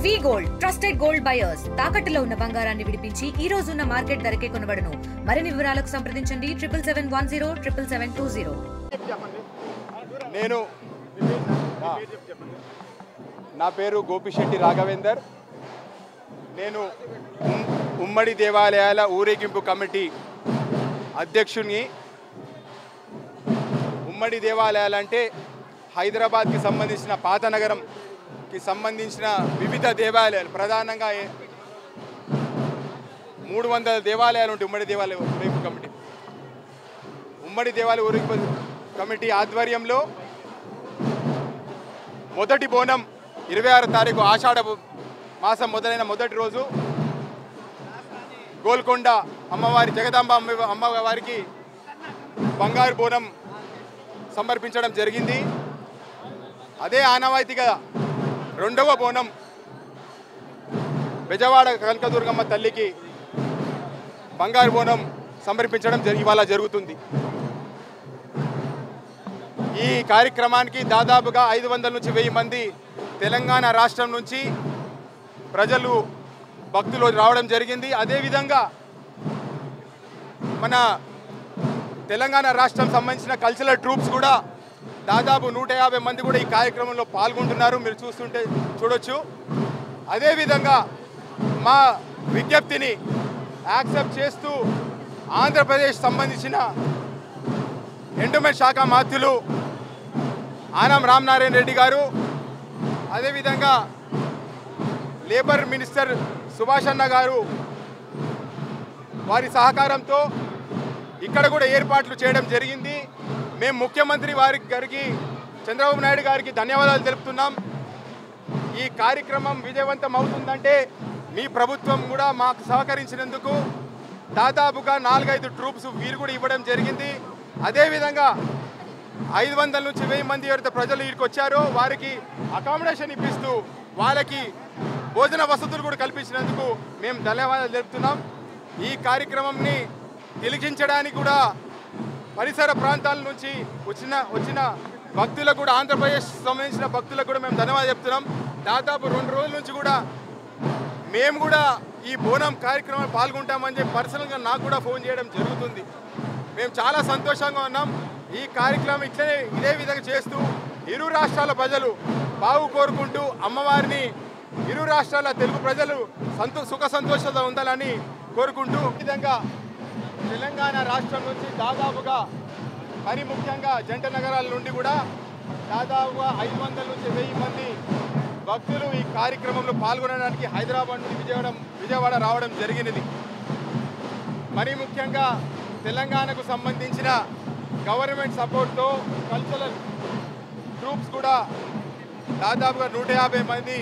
వి gold trusted gold buyers తాకట్టులో ఉన్న బంగారాన్ని విడిపించి ఈ రోజు ఉన్న మార్కెట్ ధరకే కొనబడును. మరిన్ని వివరాలకు సంప్రదించండి 7710 నేను నా పేరు గోపిశెట్టి రాఘవేందర్. నేను ఉమ్మడి దేవాలయాల ఊరేగింపు కమిటీ అధ్యక్షుని. ఉమ్మడి దేవాలయాలంటే హైదరాబాద్కి సంబంధించిన పాత నగరంకి సంబంధించిన వివిధ దేవాలయాలు, ప్రధానంగా 300 దేవాలయాలు ఉంటాయి. ఉమ్మడి దేవాలయ ఊరేగింపు కమిటీ ఊరేగింపు కమిటీ ఆధ్వర్యంలో మొదటి బోనం 26 తారీఖు ఆషాఢ మాసం మొదలైన మొదటి రోజు గోల్కొండ అమ్మవారి జగదాంబ అమ్మవారికి బంగారు బోనం సమర్పించడం జరిగింది. అదే ఆనవాయితీగా రెండవ బోనం బెజవాడ కనకదుర్గమ్మ తల్లికి బంగారు బోనం సమర్పించడం ఇవాళ జరుగుతుంది. ఈ కార్యక్రమానికి దాదాపుగా 500 నుంచి 1000 మంది తెలంగాణ రాష్ట్రం నుంచి ప్రజలు భక్తులు రావడం జరిగింది. అదేవిధంగా మన తెలంగాణ రాష్ట్రం సంబంధించిన కల్చరల్ ట్రూప్స్ కూడా దాదాపు 150 మంది కూడా ఈ కార్యక్రమంలో పాల్గొంటున్నారు. మీరు చూడొచ్చు. అదేవిధంగా మా విజ్ఞప్తిని యాక్సెప్ట్ చేస్తూ ఆంధ్రప్రదేశ్ సంబంధించిన ఎండోమెంట్ శాఖ మంత్రులు ఆనం రామనారాయణ రెడ్డి గారు, అదేవిధంగా లేబర్ మినిస్టర్ సుభాష్ అన్న గారు వారి సహకారంతో ఇక్కడ కూడా ఏర్పాట్లు చేయడం జరిగింది. మేము ముఖ్యమంత్రి గారికి చంద్రబాబు నాయుడు గారికి ధన్యవాదాలు తెలుపుతున్నాం. ఈ కార్యక్రమం విజయవంతం అవుతుందంటే మీ ప్రభుత్వం కూడా మాకు సహకరించినందుకు దాదాపుగా 4-5 ట్రూప్స్ వీరు కూడా ఇవ్వడం జరిగింది. అదేవిధంగా 500 నుంచి 1000 మంది ఎవరైతే ప్రజలు ఇక్కడికి వచ్చారో వారికి అకామిడేషన్ ఇప్పిస్తూ వాళ్ళకి భోజన వసతులు కూడా కల్పించినందుకు మేము ధన్యవాదాలు తెలుపుతున్నాం. ఈ కార్యక్రమంని తిలకించడానికి కూడా పరిసర ప్రాంతాల నుంచి వచ్చిన భక్తులకు కూడా, ఆంధ్రప్రదేశ్ సంబంధించిన భక్తులకు కూడా మేము ధన్యవాదాలు చెప్తున్నాం. దాదాపు 2 రోజుల నుంచి కూడా మేము కూడా ఈ బోనం కార్యక్రమంలో పాల్గొంటామని చెప్పి పర్సనల్గా నాకు కూడా ఫోన్ చేయడం జరుగుతుంది. మేము చాలా సంతోషంగా ఉన్నాం. ఈ కార్యక్రమం ఇదే విధంగా చేస్తూ ఇరు రాష్ట్రాల ప్రజలు బాగు కోరుకుంటూ అమ్మవారిని ఇరు రాష్ట్రాల తెలుగు ప్రజలు సుఖ సంతోషంగా ఉండాలని కోరుకుంటూ, ఈ విధంగా తెలంగాణ రాష్ట్రం నుంచి దాదాపుగా మరి ముఖ్యంగా జంట నగరాల నుండి కూడా దాదాపుగా 500 నుంచి 1000 మంది భక్తులు ఈ కార్యక్రమంలో పాల్గొనడానికి హైదరాబాద్ నుండి విజయవాడ రావడం జరిగినది. మరి ముఖ్యంగా తెలంగాణకు సంబంధించిన గవర్నమెంట్ సపోర్ట్తో కల్చరల్ ట్రూప్స్ కూడా దాదాపుగా 150 మంది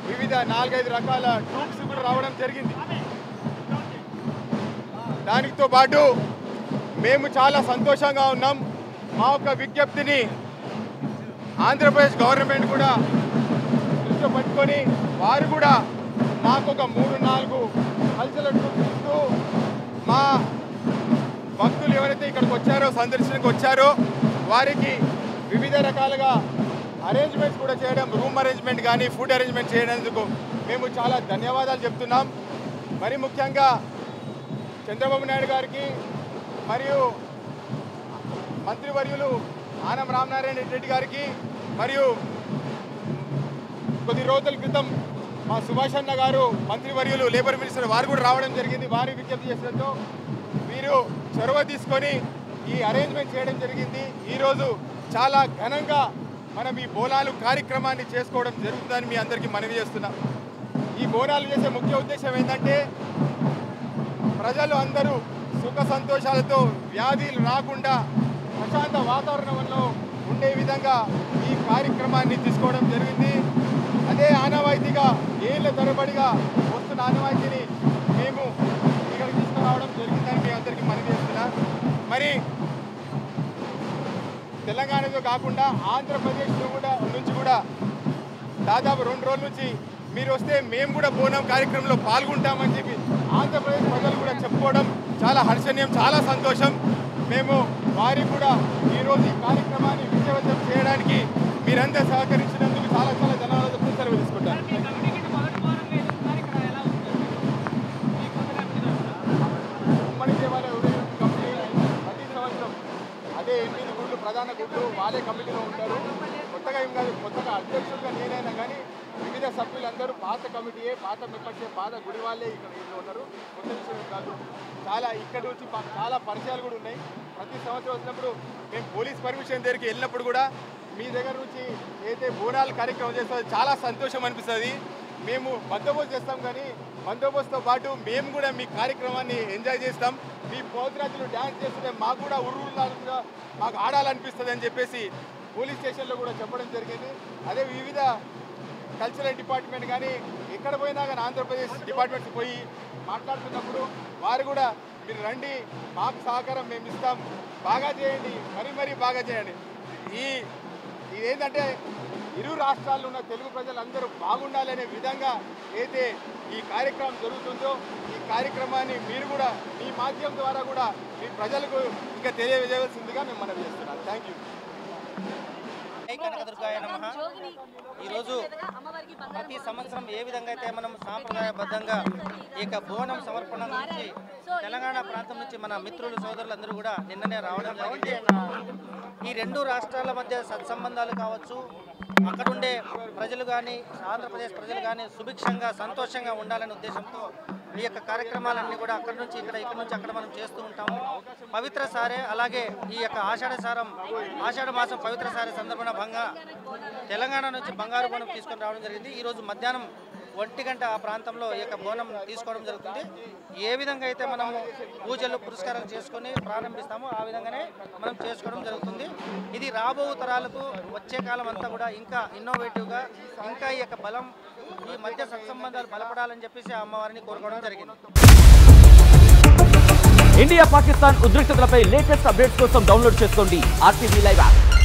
వివిధ 4-5 రకాల ట్రూప్స్ కూడా రావడం జరిగింది. దానితో పాటు మేము చాలా సంతోషంగా ఉన్నాం. మా యొక్క విజ్ఞప్తిని ఆంధ్రప్రదేశ్ గవర్నమెంట్ కూడా దృష్టిలో పట్టుకొని వారు కూడా మాకు ఒక 3-4 కల్చరల్ ట్రూప్స్ ఇస్తూ మా భక్తులు ఎవరైతే ఇక్కడికి వచ్చారో, సందర్శనకు వచ్చారో వారికి వివిధ రకాలుగా అరేంజ్మెంట్స్ కూడా చేయడం, రూమ్ అరేంజ్మెంట్ కానీ ఫుడ్ అరేంజ్మెంట్ చేయడానికి మేము చాలా ధన్యవాదాలు చెప్తున్నాం. మరి ముఖ్యంగా చంద్రబాబు నాయుడు గారికి మరియు మంత్రివర్యులు ఆనం రామనారాయణ రెడ్డి గారికి మరియు కొద్ది రోజుల క్రితం మా సుభాష్ అన్న గారు మంత్రివర్యులు లేబర్ మినిస్టర్ వారు కూడా రావడం జరిగింది. వారి విజ్ఞప్తి చేసినతో వీరు చొరవ తీసుకొని ఈ అరేంజ్మెంట్ చేయడం జరిగింది. ఈరోజు చాలా ఘనంగా మనం ఈ బోనాలు కార్యక్రమాన్ని చేసుకోవడం జరుగుతుందని మీ అందరికీ మనవి చేస్తున్నాం. ఈ బోనాలు చేసే ముఖ్య ఉద్దేశం ఏంటంటే ప్రజలు అందరూ సుఖ సంతోషాలతో వ్యాధులు రాకుండా ప్రశాంత వాతావరణంలో ఉండే విధంగా ఈ కార్యక్రమాన్ని తీసుకోవడం జరిగింది. అదే ఆనవాయితీగా ఏళ్ళ తరబడిగా వస్తున్న ఆనవాయితీని మేము ఇక్కడికి తీసుకురావడం జరిగిందని మీ అందరికీ మనవి చేస్తున్నాం. మరి తెలంగాణలో కాకుండా ఆంధ్రప్రదేశ్ నుంచి కూడా దాదాపు 2 రోజుల నుంచి మీరు వస్తే మేము కూడా బోనం కార్యక్రమంలో పాల్గొంటామని చెప్పి ఆంధ్రప్రదేశ్ ప్రజలు కూడా చెప్పుకోవడం చాలా హర్షణీయం, చాలా సంతోషం. మేము వారికి కూడా ఈరోజు ఈ కార్యక్రమాన్ని విజయవంతం చేయడానికి మీరందరూ సహకరించినందుకు చాలా ధన్యవాదాలు తెలుపుకుంటాను. ప్రధాన గుడ్లు వాళ్ళే కమిటీలో ఉంటారు. కొత్తగా ఏం కాదు, కొత్తగా అధ్యక్షులుగా నేనైనా కానీ వివిధ సభ్యులందరూ పాత కమిటీయే, పాత మెంబర్సే, పాత గుడి వాళ్ళే ఇక్కడ ఇంట్లో ఉన్నారు. కొత్త విషయం కాదు. చాలా ఇక్కడ నుంచి చాలా పరిచయాలు కూడా ఉన్నాయి. ప్రతి సంవత్సరం వచ్చినప్పుడు మేము పోలీస్ పర్మిషన్ దగ్గరికి వెళ్ళినప్పుడు కూడా మీ దగ్గర నుంచి ఏదైతే బోనాలు కార్యక్రమం చేస్తుందో చాలా సంతోషం అనిపిస్తుంది. మేము బందోబస్తు చేస్తాం, కానీ బందోబస్తుతో పాటు మేము కూడా మీ కార్యక్రమాన్ని ఎంజాయ్ చేస్తాం. మీ పోతురాజులు డ్యాన్స్ చేస్తుంటే మాకు కూడా ఉర్రులాగా మాకు ఆడాలనిపిస్తుంది అని చెప్పేసి పోలీస్ స్టేషన్లో కూడా చెప్పడం జరిగింది. అదే వివిధ కల్చరల్ డిపార్ట్మెంట్ కానీ ఎక్కడ పోయినా కానీ ఆంధ్రప్రదేశ్ డిపార్ట్మెంట్కి పోయి మాట్లాడుతున్నప్పుడు వారు కూడా మీరు రండి, మాకు సహకారం మేము ఇస్తాం, బాగా చేయండి, మరీ బాగా చేయండి. ఇదేంటంటే ఇరు రాష్ట్రాల్లో ఉన్న తెలుగు ప్రజలందరూ బాగుండాలనే విధంగా అయితే ఈ కార్యక్రమం జరుగుతుందో ఈ కార్యక్రమాన్ని మీరు కూడా మీ మాధ్యమం ద్వారా కూడా మీ ప్రజలకు ఇంకా తెలియజేయవలసిందిగా మేము మనవి చేస్తున్నాం. Thank you. కనకదుర్గాయ నమః. ఈరోజు ప్రతి సంవత్సరం ఏ విధంగా అయితే మనం సాంప్రదాయబద్ధంగా ఈ బోనం సమర్పణ నుంచి తెలంగాణ ప్రాంతం నుంచి మన మిత్రులు సోదరులందరూ కూడా నిన్ననే రావడం జరిగింది. ఈ రెండు రాష్ట్రాల మధ్య సత్సంబంధాలు కావచ్చు, అక్కడుండే ప్రజలు కానీ ఆంధ్రప్రదేశ్ ప్రజలు కానీ సుభిక్షంగా సంతోషంగా ఉండాలనే ఉద్దేశంతో ఈ యొక్క కార్యక్రమాలన్నీ కూడా అక్కడి నుంచి ఇక్కడ నుంచి అక్కడ మనం చేస్తూ ఉంటాము. పవిత్ర సారే అలాగే ఈ యొక్క ఆషాఢ మాసం పవిత్ర సారే సందర్భంగా తెలంగాణ నుంచి బంగారు బోనం తీసుకొని రావడం జరిగింది. ఈరోజు మధ్యాహ్నం 1 గంట ఆ ప్రాంతంలో ఈ యొక్క బోనం తీసుకోవడం జరుగుతుంది. ఏ విధంగా అయితే మనము పూజలు పురస్కారాలు చేసుకొని ప్రారంభిస్తామో ఆ విధంగానే మనం చేసుకోవడం జరుగుతుంది. ఇది రాబో తరాలకు వచ్చే కాలం అంతా కూడా ఇంకా ఇన్నోవేటివ్గా ఇంకా ఈ యొక్క బలం ఈ మధ్య సత్సంబంధాలు బలపడాలని చెప్పేసి అమ్మవారిని కోరుకోవడం జరిగింది. ఇండియా పాకిస్తాన్ ఉద్రిక్తతలపై లేటెస్ట్ అప్డేట్స్ కోసం డౌన్లోడ్ చేసుకోండి RTV లైవ్ యాప్.